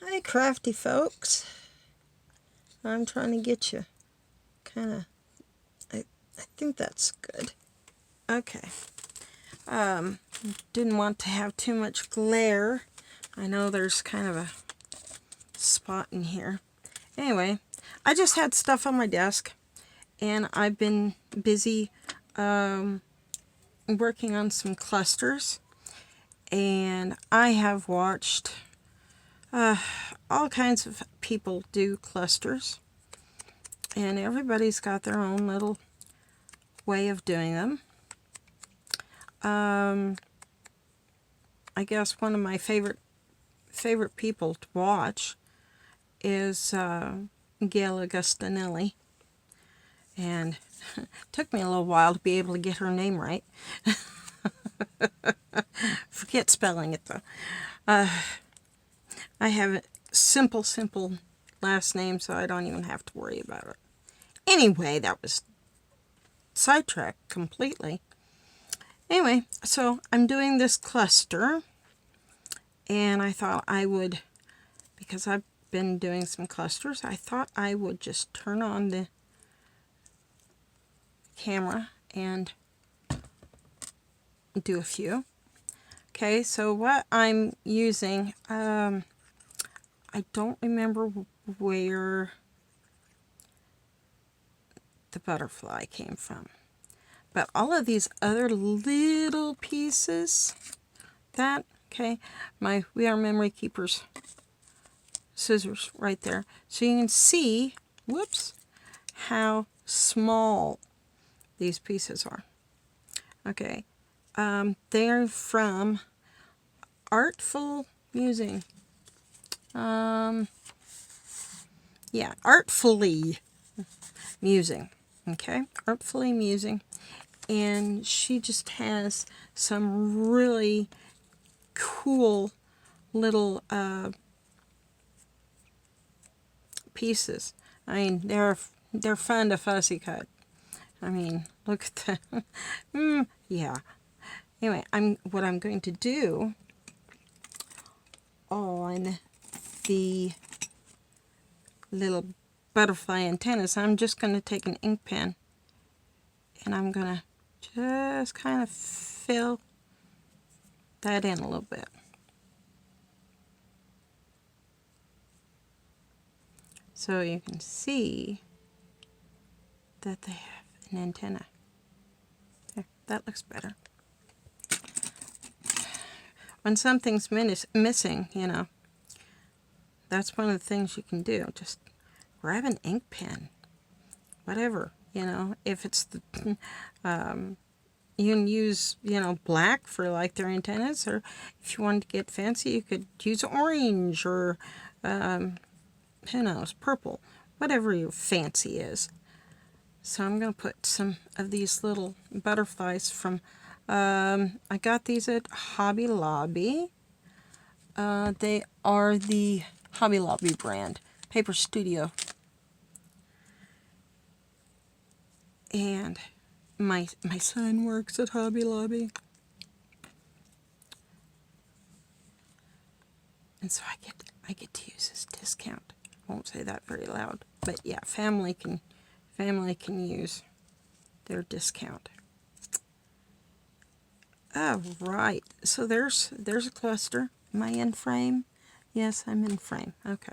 Hi, crafty folks. I'm trying to get you kind of, I think that's good. Okay. Um, didn't want to have too much glare. I know there's kind of a spot in here. Anyway, I just had stuff on my desk, and I've been busy working on some clusters, and I have watched all kinds of people do clusters, and everybody's got their own little way of doing them. I guess one of my favorite people to watch is Gail Augustinelli, and it took me a little while to be able to get her name right. Forget spelling it though. I have a simple last name, so I don't even have to worry about it. Anyway, that was sidetracked completely. Anyway, so I'm doing this cluster, and I thought I would, because I've been doing some clusters, I thought I would just turn on the camera and do a few. Okay, so what I'm using, I don't remember where the butterfly came from, but all of these other little pieces, okay, my We Are Memory Keepers scissors right there, so you can see, whoops, how small these pieces are. Okay, they're from Artful Musing. Yeah, Artfully Musing. Okay, Artfully Musing. And she just has some really cool little pieces. I mean, they're fun to fussy cut. I mean, look at that. Yeah. Anyway, what I'm going to do on the little butterfly antennas, I'm just going to take an ink pen, and I'm going to just kind of fill that in a little bit. So you can see that they have an antenna. There, that looks better. When something's missing, you know, that's one of the things you can do. Just grab an ink pen, whatever, you know. If it's the, you can use, you know, black for like their antennas, or if you wanted to get fancy, you could use orange or, who knows, purple, whatever your fancy is. So I'm going to put some of these little butterflies from, I got these at Hobby Lobby. They are the Hobby Lobby brand, Paper Studio. And my son works at Hobby Lobby. And so I get to use his discount. I won't say that very loud, but yeah, family can use their discount. All right, so there's a cluster. Am I in frame? Yes, I'm in frame. Okay.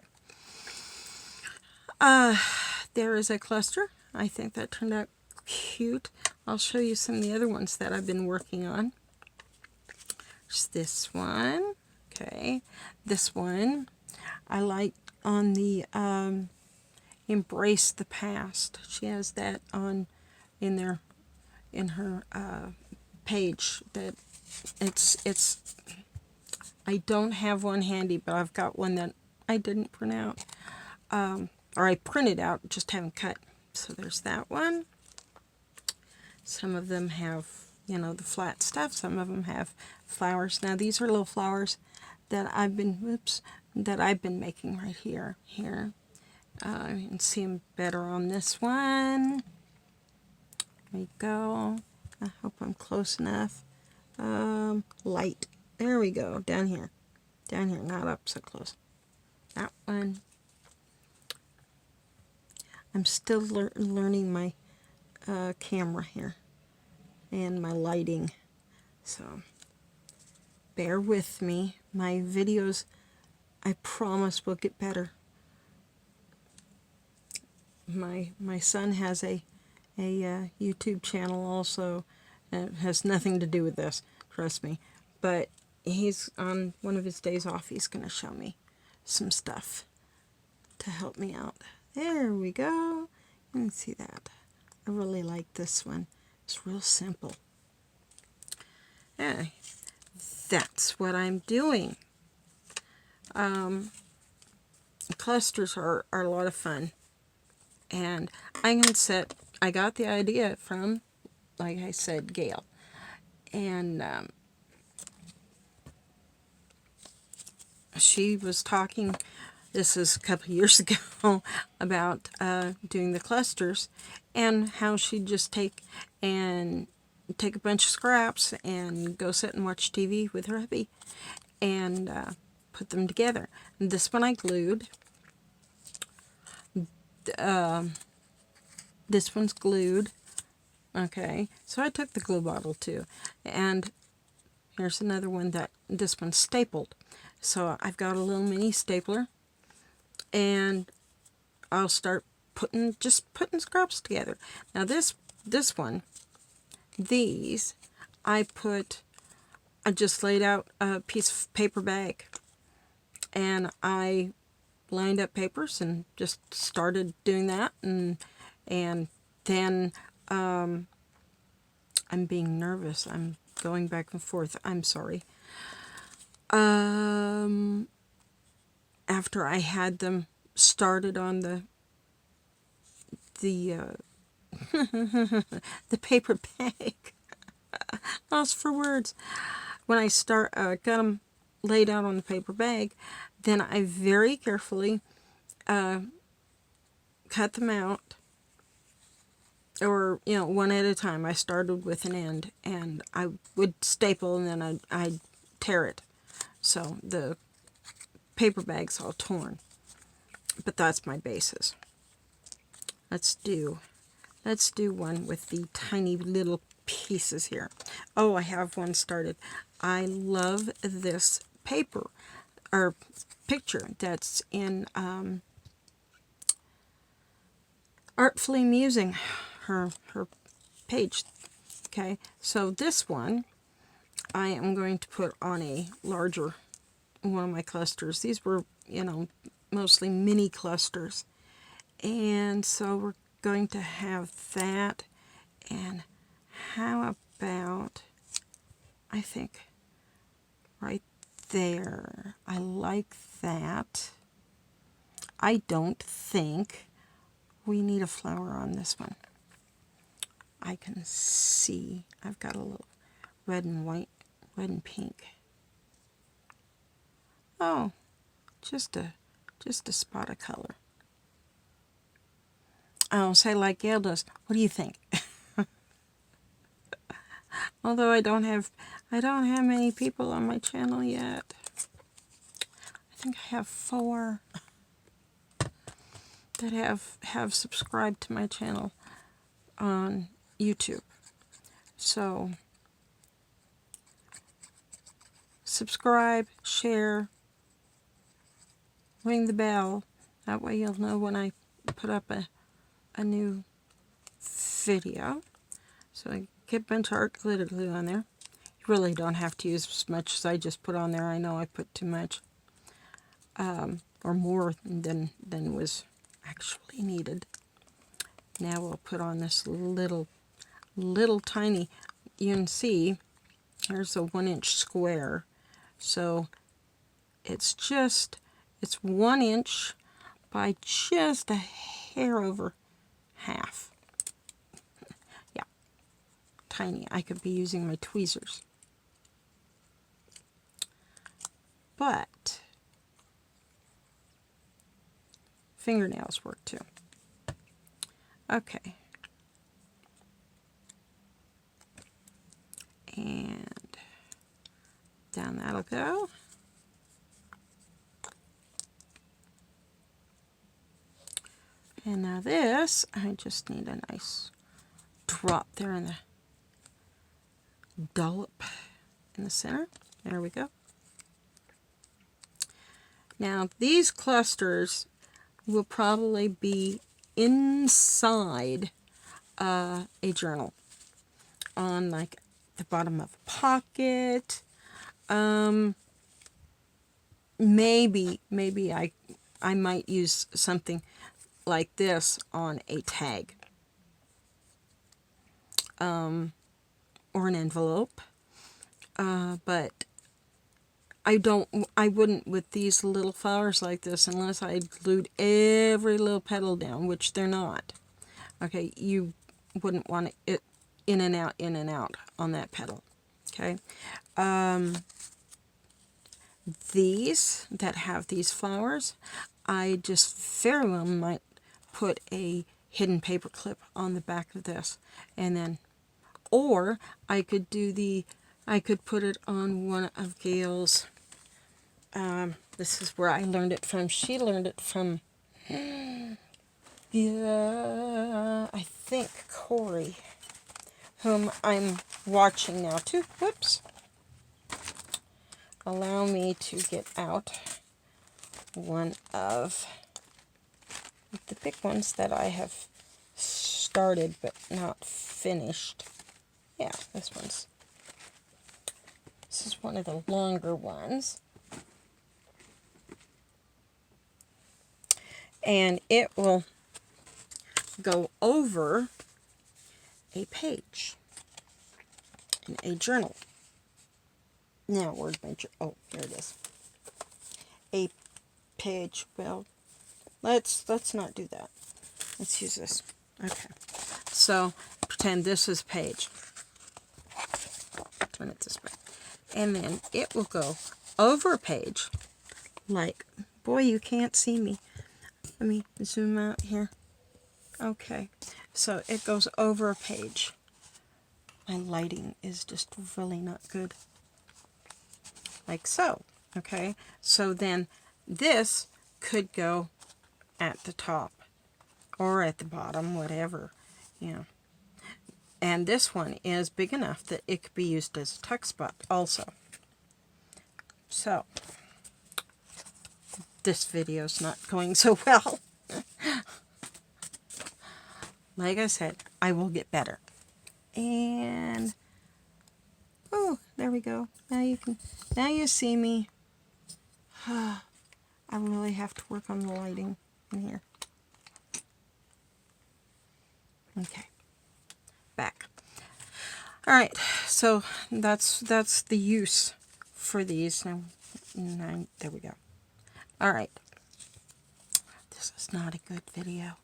There is a cluster. I think that turned out cute. I'll show you some of the other ones that I've been working on. There's this one. Okay, this one I like on the Embrace the Past. She has that on in her page. That it's I don't have one handy, but I've got one that I didn't print out, or I printed out, just haven't cut. So there's that one. Some of them have, you know, the flat stuff. Some of them have flowers. Now these are little flowers that I've been making right here. You can see them better on this one. There we go. I hope I'm close enough. Light. There we go. Down here, not up so close. one. I'm still learning my camera here and my lighting, so bear with me. My videos, I promise, will get better. My son has a YouTube channel also. It has nothing to do with this, trust me. But he's on one of his days off. He's going to show me some stuff to help me out. There we go. You can see that. I really like this one. It's real simple. Yeah, that's what I'm doing. Clusters are a lot of fun. And I got the idea from, like I said, Gail. And she was talking, this is a couple years ago, about doing the clusters and how she'd just take a bunch of scraps and go sit and watch TV with her hubby and put them together. And this one I glued. This one's glued. Okay, so I took the glue bottle too. And here's another one this one's stapled. So I've got a little mini stapler, and I'll start putting scraps together. Now this one, these, I just laid out a piece of paper bag, and I lined up papers and just started doing that, and then I'm being nervous. I'm going back and forth. I'm sorry. After I had them started on the the paper bag, lost for words. When I got them laid out on the paper bag, then I very carefully cut them out, or one at a time. I started with an end, and I would staple, and then I'd tear it, so the paper bag's all torn. But that's my basis. Let's do one with the tiny little pieces here. Oh, I have one started. I love this paper or picture that's in Artfully Musing, her page. Okay, so this one I am going to put on a larger one of my clusters. These were, mostly mini clusters. And so we're going to have that. And how about, I think, right there. I like that. I don't think we need a flower on this one. I can see I've got a little red and white, red and pink. Oh, just a spot of color. I'll say like Gail does. What do you think? Although I don't have many people on my channel yet. I think I have 4 that have subscribed to my channel on YouTube. So subscribe, share, ring the bell. That way you'll know when I put up a new video. So I get a bunch of art glitter glue on there. You really don't have to use as much as I just put on there. I know I put too much, or more than was actually needed. Now we'll put on this little tiny, you can see, here's a 1-inch square. So it's 1 inch by just a hair over half. Yeah, tiny. I could be using my tweezers. But fingernails work too. Okay. And down that'll go. And now this, I just need a nice drop there in the dollop in the center. There we go. Now these clusters will probably be inside a journal, on like the bottom of a pocket. Maybe I might use something like this on a tag, or an envelope, but I wouldn't with these little flowers like this unless I glued every little petal down, which they're not. Okay, you wouldn't want it in and out on that petal. Okay, these that have these flowers, I just very well might put a hidden paper clip on the back of this, and then, or I could put it on one of Gail's. This is where I learned it from. She learned it from, yeah, I think Corey, whom I'm watching now too. Whoops. Allow me to get out one of the big ones that I have started but not finished. Yeah, this is one of the longer ones. And it will go over a page in a journal. Now, where's my journal? Oh, here it is. A page. Well, let's not do that. Let's use this. Okay. So, pretend this is page. Turn it this way. And then it will go over a page like, boy, you can't see me. Let me zoom out here. Okay, so it goes over a page. My lighting is just really not good. Like so. Okay, so then this could go at the top or at the bottom, whatever, you know. And this one is big enough that it could be used as a tuck spot also. So, this video's not going so well. Like I said, I will get better. And, oh, there we go. Now you see me. I really have to work on the lighting in here. Okay, back. All right, so that's the use for these. Now, there we go. All right, this is not a good video.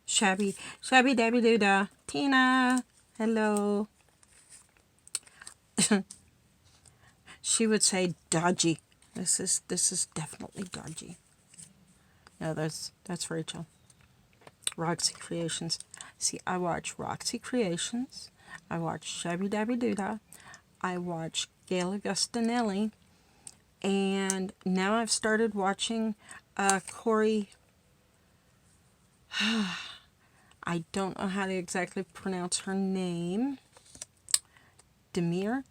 Shabby dabby doo da. Tina, hello. She would say dodgy. This is definitely dodgy. No, that's Rachel. Roxy Creations. See, I watch Roxy Creations. I watch Shabby Dabby Doodah. I watch Gail Augustinelli. And now I've started watching Corey. I don't know how to exactly pronounce her name. Demir.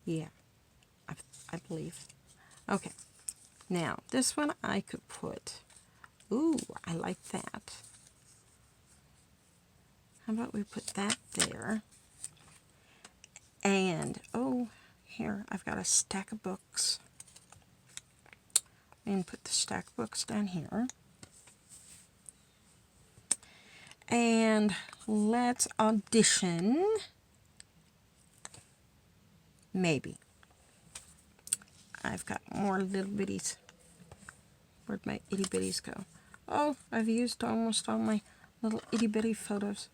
Yeah, I believe. Okay. Now, this one I could put. Ooh, I like that. How about we put that there? And, oh, here, I've got a stack of books. And put the stack of books down here. And let's audition. Maybe. I've got more little bitties. Where'd my itty bitties go? Oh, I've used almost all my little itty bitty photos.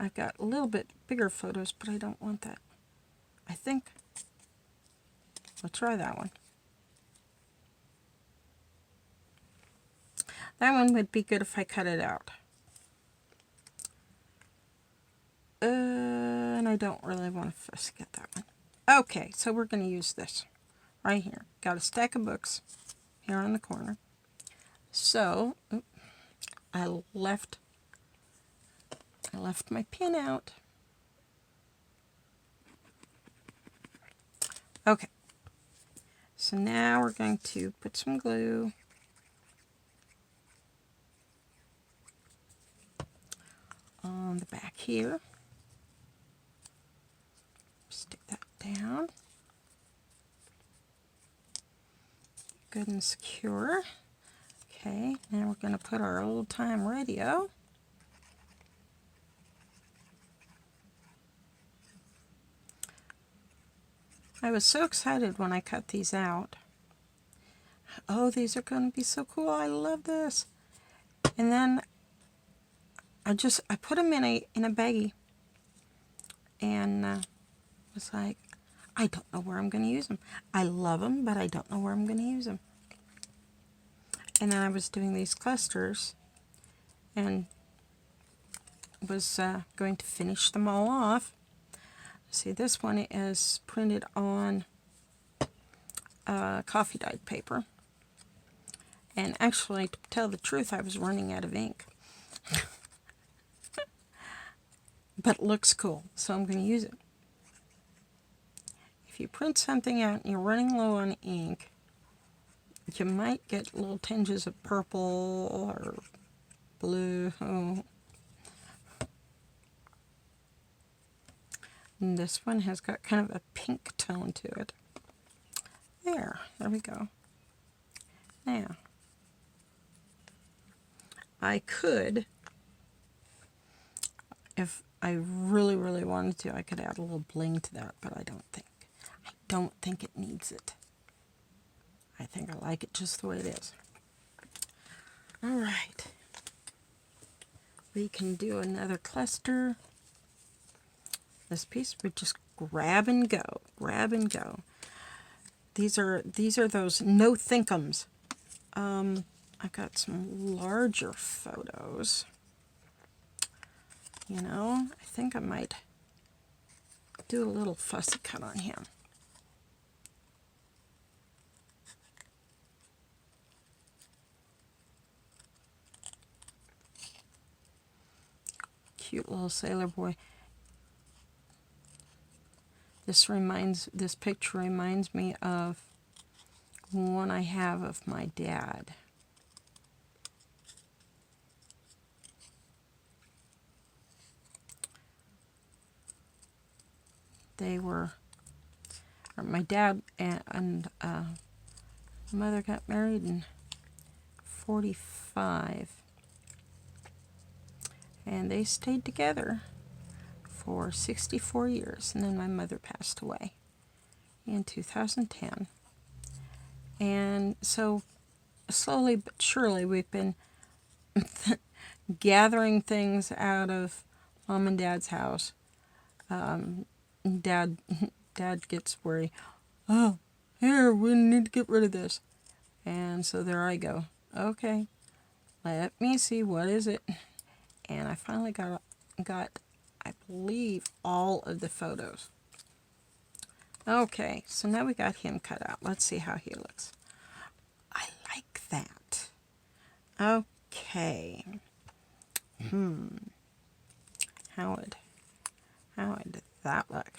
I've got a little bit bigger photos, but I don't want that. I think. We'll try that one. That one would be good if I cut it out. And I don't really want to fuss get that one. Okay, so we're going to use this. right here. Got a stack of books here on the corner. So, I left my pin out. Okay. So now we're going to put some glue on the back here. Stick that down. Good and secure. Okay, now we're going to put our old time radio. I was so excited when I cut these out. Oh, these are going to be so cool. I love this. And then I put them in a baggie and was like, I don't know where I'm going to use them. I love them, but I don't know where I'm going to use them. And then I was doing these clusters and was going to finish them all off. See, this one is printed on coffee dyed paper. And actually, to tell the truth, I was running out of ink. But it looks cool, so I'm going to use it. If you print something out and you're running low on ink, you might get little tinges of purple or blue. And this one has got kind of a pink tone to it. There we go. Now, I could, if I really, really wanted to, I could add a little bling to that, but I don't think it needs it. I think I like it just the way it is. All right. We can do another cluster. This piece we just grab and go. These are those no thinkums. I've got some larger photos. You know, I think I might do a little fussy cut on him. Cute little sailor boy. This picture reminds me of one I have of my dad. My dad and mother got married in 45, and they stayed together for 64 years, and then my mother passed away in 2010. And so slowly but surely we've been gathering things out of Mom and Dad's house. Dad gets worried. Oh, here, we need to get rid of this. And so there I go. Okay, let me see, what is it? And I finally got I believe, all of the photos. Okay, so now we got him cut out. Let's see how he looks. I like that. Okay. How would that look?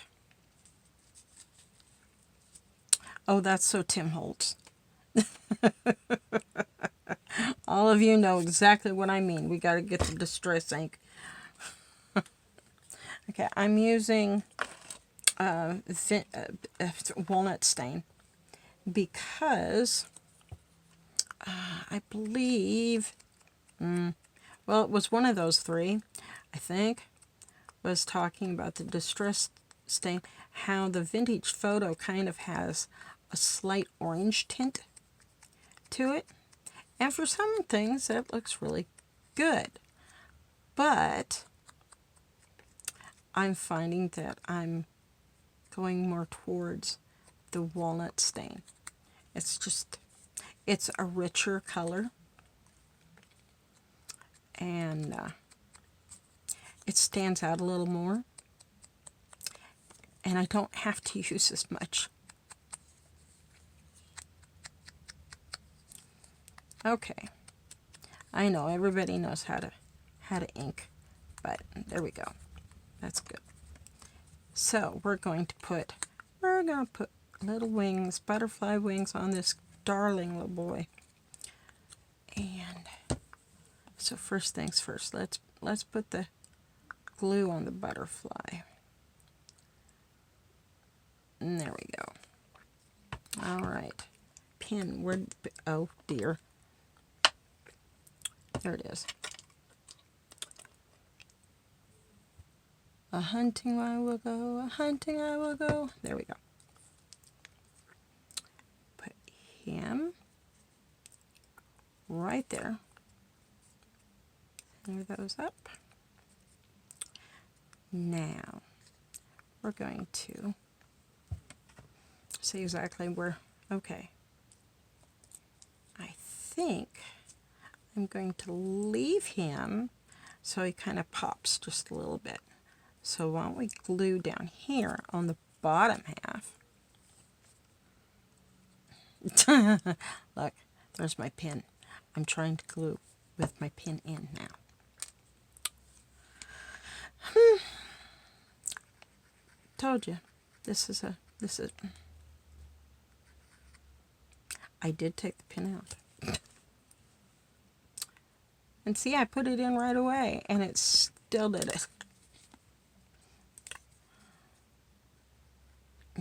Oh, that's so Tim Holtz. All of you know exactly what I mean. We got to get the distress ink. Okay, I'm using walnut stain because I believe, well, it was one of those three, I think, was talking about the distress stain, how the vintage photo kind of has a slight orange tint to it. And for some things, it looks really good. But I'm finding that I'm going more towards the walnut stain. It's a richer color. And it stands out a little more. And I don't have to use as much. Okay, I know everybody knows how to ink, but there we go. That's good. So we're going to put little wings, butterfly wings on this darling little boy. And so first things first, let's put the glue on the butterfly. And there we go. All right, pin. Oh dear. There it is. A hunting I will go, a hunting I will go. There we go. Put him right there. Center those up. Now, we're going to see exactly where, okay. I think I'm going to leave him so he kind of pops just a little bit. So why don't we glue down here on the bottom half. Look, there's my pin. I'm trying to glue with my pin in now. Told you, this is. I did take the pin out. And see, I put it in right away, and it still did it.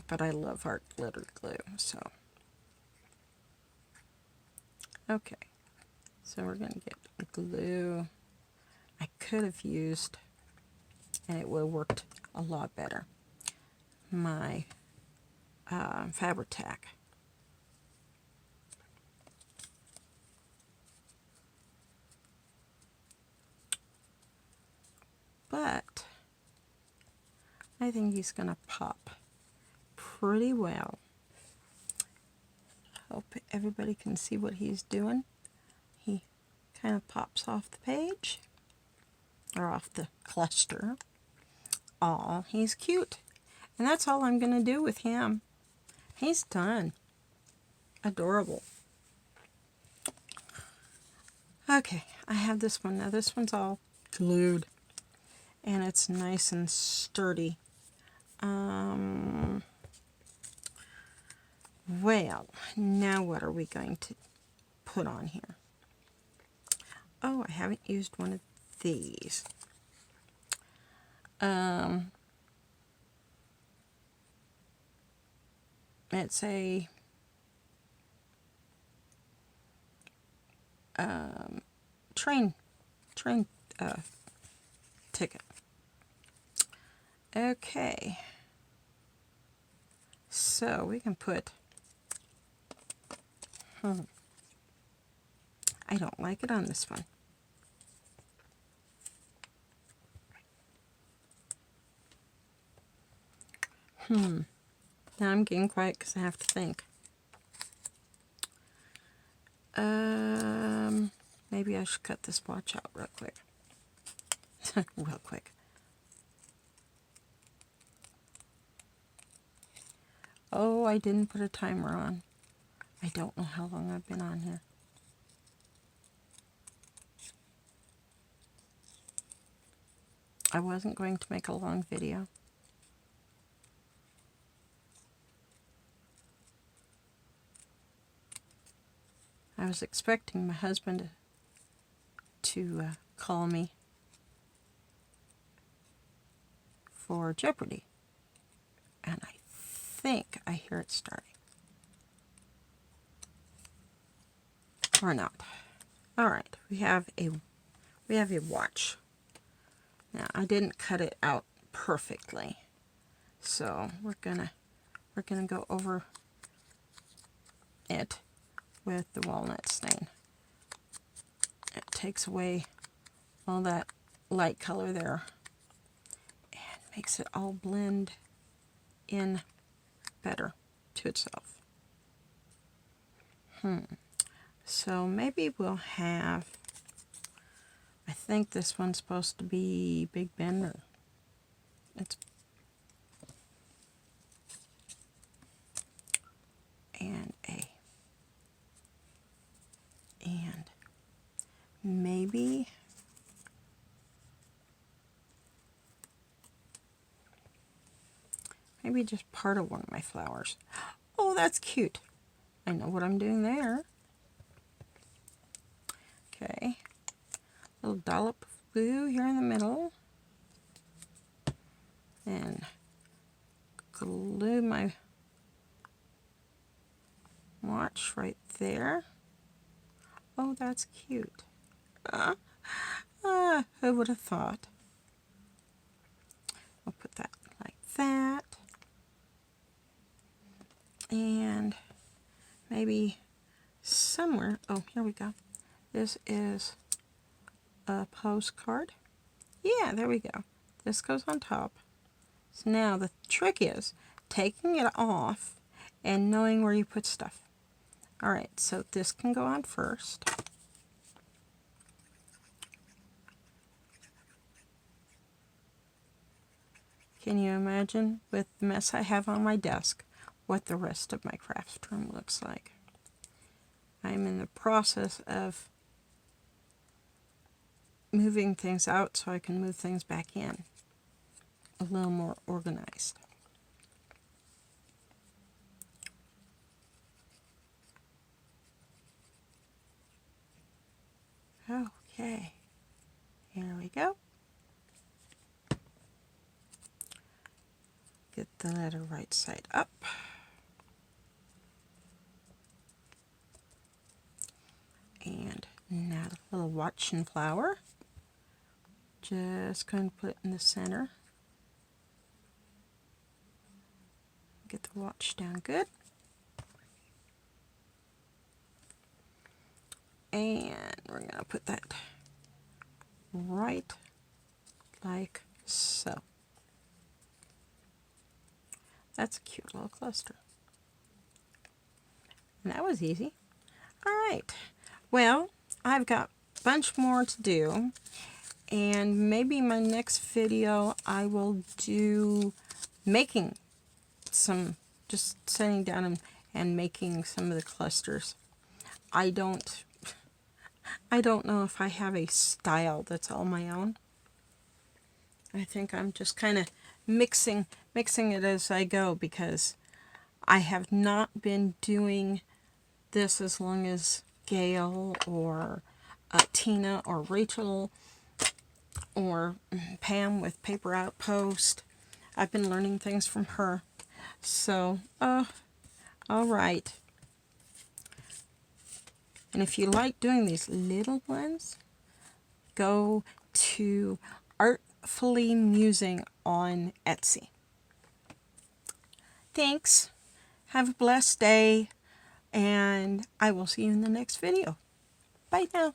But I love art glitter glue, so. Okay, so we're going to get glue. I could have used, and it would have worked a lot better, my Fabri-Tac. But I think he's going to pop pretty well. Hope everybody can see what he's doing. He kind of pops off the page, or off the cluster. Aw, he's cute. And that's all I'm going to do with him. He's done. Adorable. Okay, I have this one. Now this one's all glued. And it's nice and sturdy. Well, now what are we going to put on here? Oh, I haven't used one of these. It's a train ticket. Okay, so we can put, I don't like it on this one. Now I'm getting quiet because I have to think. Maybe I should cut this watch out real quick. Real quick. Oh, I didn't put a timer on. I don't know how long I've been on here. I wasn't going to make a long video. I was expecting my husband to call me for Jeopardy, and I think I hear it starting. Or not. All right, we have a watch. Now I didn't cut it out perfectly, so we're gonna go over it with the walnut stain. It takes away all that light color there and makes it all blend in better to itself. So maybe we'll have, I think this one's supposed to be Big Ben, or it's, and maybe just part of one of my flowers. Oh, that's cute. I know what I'm doing there. Okay, little dollop of blue here in the middle, and glue my watch right there. Oh, that's cute. Who would have thought? I'll put that like that, and maybe somewhere, oh, here we go. This is a postcard. Yeah, there we go. This goes on top. So now the trick is taking it off and knowing where you put stuff. Alright, so this can go on first. Can you imagine, with the mess I have on my desk, what the rest of my craft room looks like? I'm in the process of moving things out so I can move things back in a little more organized. Okay, here we go. Get the letter right side up. And now the little watch and flower. Just going to put it in the center. Get the watch down good. And we're going to put that right like so. That's a cute little cluster. And that was easy. Alright, well, I've got a bunch more to do, and maybe my next video I will do making some, just sitting down and making some of the clusters. I don't know if I have a style that's all my own. I think I'm just kind of mixing it as I go, because I have not been doing this as long as Gail or Tina or Rachel or Pam with Paper Outpost. I've been learning things from her. So, all right. And if you like doing these little ones, go to Artfully Musing on Etsy. Thanks. Have a blessed day, and I will see you in the next video. Bye now.